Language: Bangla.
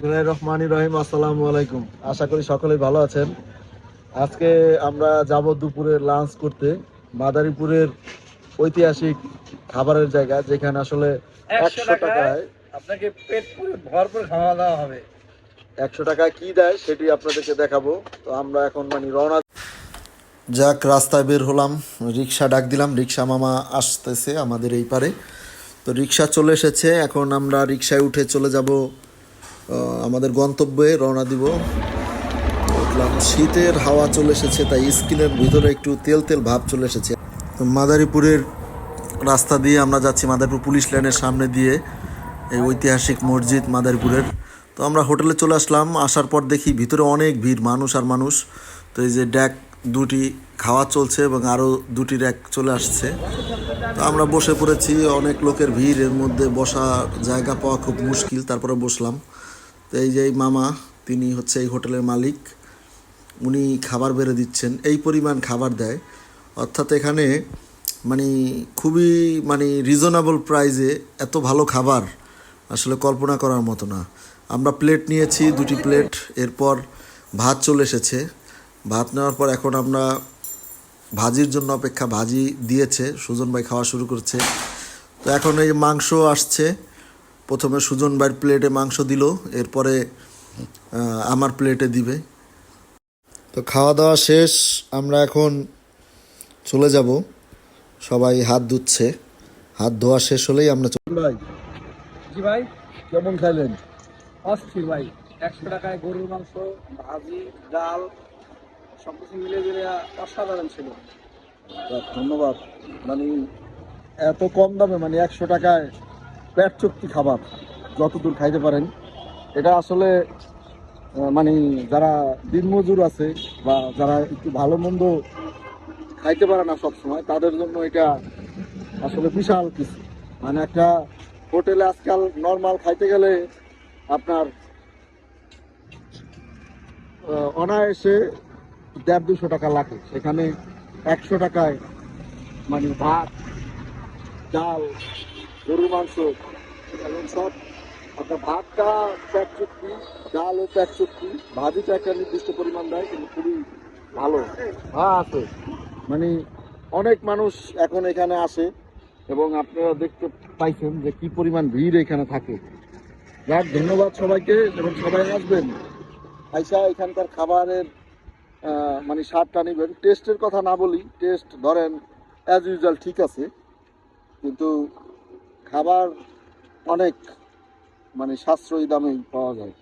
রহমানির রহিম, আসসালামু আলাইকুম। আশা করি সকলেই ভালো আছেন। আজকে আমরা যাব দুপুরে লাঞ্চ করতে মাদারীপুরের ঐতিহাসিক খাবারের জায়গা, যেখানে আসলে 100 টাকায় আপনাকে পেট পুরে ভরপুর খাওয়া দাওয়া হবে। 100 টাকায় কি দেয় সেটি আপনাদেরকে দেখাবো। তো আমরা এখন রওনা। যাক, রাস্তায় বের হলাম, রিক্সা ডাক দিলাম, রিক্সা মামা আসতেছে আমাদের এই পারে। তো রিক্সা চলে এসেছে, এখন আমরা রিক্সায় উঠে চলে যাব আমাদের গন্তব্যে, রওনা দিব। দেখলাম শীতের হাওয়া চলে এসেছে, তাই স্কিনের ভিতরে একটু তেল তেল ভাব চলে এসেছে। মাদারীপুরের রাস্তা দিয়ে আমরা যাচ্ছি, মাদারীপুর পুলিশ লাইনের সামনে দিয়ে, এই ঐতিহাসিক মসজিদ মাদারীপুরের। তো আমরা হোটেলে চলে আসলাম, আসার পর দেখি ভিতরে অনেক ভিড়, মানুষ আর মানুষ। তো এই যে ড্যাক দুটি খাওয়া চলছে এবং আরও দুটি র্যাক চলে আসছে। তো আমরা বসে পড়েছি, অনেক লোকের ভিড়, এর মধ্যে বসার জায়গা পাওয়া খুব মুশকিল, তারপরে বসলাম। তো এই যে মামা, তিনি হচ্ছে এই হোটেলের মালিক, উনি খাবার বেড়ে দিচ্ছেন, এই পরিমাণ খাবার দেয়। অর্থাৎ এখানে খুবই রিজনেবল প্রাইসে এত ভালো খাবার আসলে কল্পনা করার মতো না। আমরা প্লেট নিয়েছি, দুটি প্লেট, এরপর ভাত চলে এসেছে। ভাত নেওয়ার পর এখন আমরা ভাজির জন্য অপেক্ষা, ভাজি দিয়েছে, সুজন ভাই খাওয়া শুরু করছে। তো এখন এই মাংস আসছে, প্রথমে সুজন ভাইয়ের প্লেটে মাংস দিল, এরপরে আমার প্লেটে দিবে। তো খাওয়া দাওয়া শেষ, আমরা এখন চলে যাব। সবাই হাত ধুচ্ছে, হাত ধোয়া শেষ হলেই আমরা ভাই। জি ভাই, কেমন খাইলেন? অস্থির ভাই। 100 টাকায় গরুর মাংস, ভাজি, ডাল সবকিছু মিলে দিলে অসাধারণ ছিল। ধন্যবাদ। এত কম দামে 100 টাকায় পেট চুক্তি খাবার যতদূর খাইতে পারেন, এটা আসলে যারা দিনমজুর আছে বা যারা একটু ভালো মন্দ খাইতে পারে না সব সময়, তাদের জন্য এটা আসলে বিশাল কিছু। একটা হোটেলে আজকাল নর্মাল খাইতে গেলে আপনার অনায়াসে 150-200 টাকা লাগে, সেখানে 100 টাকায় ভাত, ডাল, গরুর মাংস এবং সব। আপনার ভাতটা প্যাক চুক্তি, ডালও প্যাক চুক্তি, ভাজিটা একটা নির্দিষ্ট পরিমাণ দেয়, কিন্তু খুবই ভালো আছে। অনেক মানুষ এখন এখানে আসে এবং আপনারা দেখতে পাইছেন যে কি পরিমাণ ভিড় এখানে থাকে। যাক, ধন্যবাদ সবাইকে, এবং সবাই আসবেন, আইসা এখানকার খাবারের স্বাদটা নেবেন। টেস্টের কথা না বলি, টেস্ট ধরেন অ্যাজ ইউজুয়াল ঠিক আছে, কিন্তু খাবার অনেক সাশ্রয়ী দামেই পাওয়া যায়।